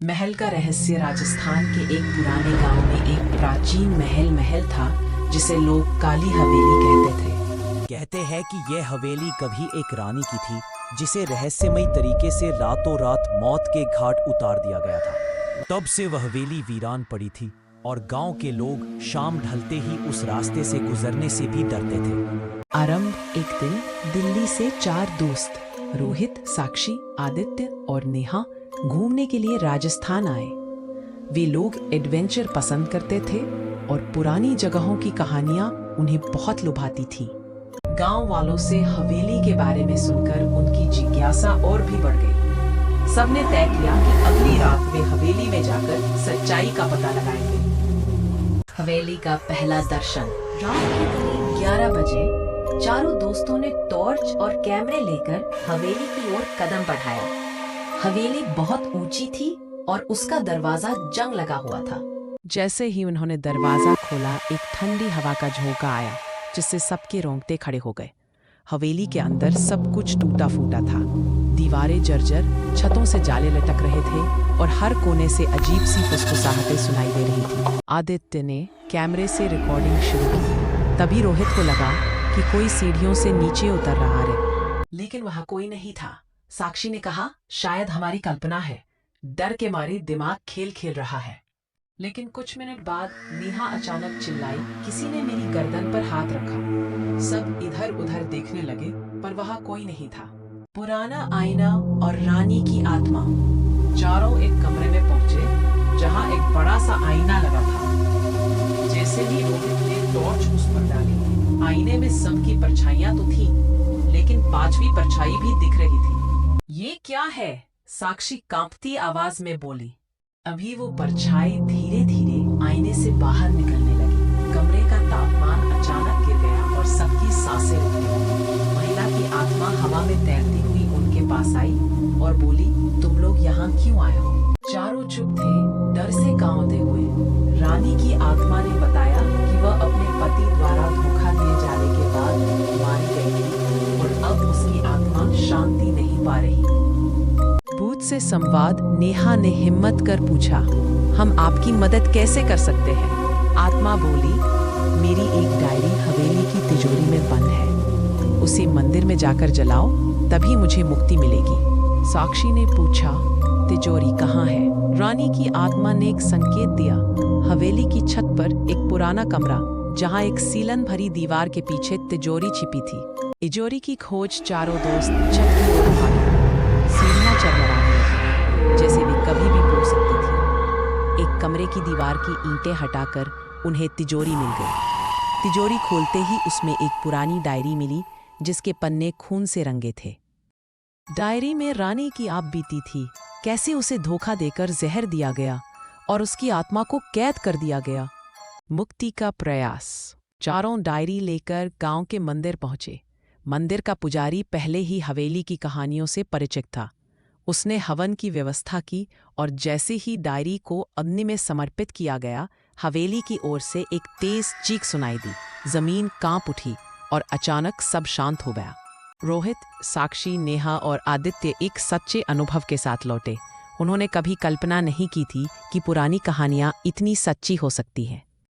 महल का रहस्य। राजस्थान के एक पुराने गांव में एक प्राचीन महल था जिसे लोग काली हवेली कहते थे। कहते हैं कि यह हवेली कभी एक रानी की थी जिसे रहस्यमयी तरीके से रातों रात मौत के घाट उतार दिया गया था। तब से वह हवेली वीरान पड़ी थी और गांव के लोग शाम ढलते ही उस रास्ते से गुजरने से भी डरते थे। आरंभ एक दिन दिल्ली से 4 दोस्त रोहित, साक्षी, आदित्य और नेहा घूमने के लिए राजस्थान आए। वे लोग एडवेंचर पसंद करते थे और पुरानी जगहों की कहानियां उन्हें बहुत लुभाती थी। गांव वालों से हवेली के बारे में सुनकर उनकी जिज्ञासा और भी बढ़ गई। सबने तय किया कि अगली रात वे हवेली में जाकर सच्चाई का पता लगाएंगे। हवेली का पहला दर्शन। रात के करीब 11 बजे चारों दोस्तों ने टॉर्च और कैमरे लेकर हवेली की ओर कदम बढ़ाया। हवेली बहुत ऊंची थी और उसका दरवाजा जंग लगा हुआ था। जैसे ही उन्होंने दरवाजा खोला, एक ठंडी हवा का झोंका आया जिससे सबके रोंगटे खड़े हो गए। हवेली के अंदर सब कुछ टूटा फूटा था। दीवारें जर्जर, छतों से जाले लटक रहे थे और हर कोने से अजीब सी फुसफुसाहटें सुनाई दे रही थी। आदित्य ने कैमरे से रिकॉर्डिंग शुरू की। तभी रोहित को लगा कि कोई सीढ़ियों से नीचे उतर रहा है, लेकिन वहां कोई नहीं था। साक्षी ने कहा, शायद हमारी कल्पना है। डर के मारे दिमाग खेल खेल रहा है। लेकिन कुछ मिनट बाद नेहा अचानक चिल्लाई, किसी ने मेरी गर्दन पर हाथ रखा। सब इधर उधर देखने लगे पर वहां कोई नहीं था। पुराना आईना और रानी की आत्मा। चारों एक कमरे में पहुंचे जहां एक बड़ा सा आईना लगा था। जैसे ही रोहित ने टॉर्च उस पर डाली, आईने में सबकी परछाइयां तो थी, लेकिन 5वीं परछाई भी दिख रही थी। ये क्या है? साक्षी कांपती आवाज में बोली। अभी वो परछाई धीरे धीरे आईने से बाहर निकलने लगी। कमरे का तापमान अचानक गिर गया और सबकी सांसें रुकने लगी। महिला की आत्मा हवा में तैरती हुई उनके पास आई और बोली, तुम लोग यहाँ क्यों आए हो? चारों चुप थे, डर से कांपते हुए। रानी की आत्मा ने बताया कि वह अपने पति द्वारा धोखा दिए जाने के बाद मारी गई थी और अब उसकी आत्मा शांति नहीं पा रही। भूत से संवाद। नेहा ने हिम्मत कर पूछा, हम आपकी मदद कैसे कर सकते हैं? आत्मा बोली, मेरी एक डायरी हवेली की तिजोरी में बंद है। उसे मंदिर में जाकर जलाओ, तभी मुझे मुक्ति मिलेगी। साक्षी ने पूछा, तिजोरी कहाँ है? रानी की आत्मा ने एक संकेत दिया। हवेली की छत पर एक पुराना कमरा, जहाँ एक सीलन भरी दीवार के पीछे तिजोरी छिपी थी। तिजोरी की खोज चारों दोस्त छत की ओर भागे। सीढ़ियां चरमराने लगी, जैसे वे कभी भी टूट सकती थी। एक कमरे की दीवार की ईंटें हटाकर उन्हें तिजोरी मिल गई। तिजोरी खोलते ही उसमें एक पुरानी डायरी मिली जिसके पन्ने खून से रंगे थे। डायरी में रानी की आप बीती थी, कैसे उसे धोखा देकर जहर दिया गया और उसकी आत्मा को कैद कर दिया गया। मुक्ति का प्रयास। चारों डायरी लेकर गांव के मंदिर पहुंचे। मंदिर का पुजारी पहले ही हवेली की कहानियों से परिचित था। उसने हवन की व्यवस्था की और जैसे ही डायरी को अग्नि में समर्पित किया गया, हवेली की ओर से एक तेज चीख सुनाई दी। जमीन कांप उठी और अचानक सब शांत हो गया। रोहित, साक्षी, नेहा और आदित्य एक सच्चे अनुभव के साथ लौटे। उन्होंने कभी कल्पना नहीं की थी कि पुरानी कहानियां इतनी सच्ची हो सकती हैं।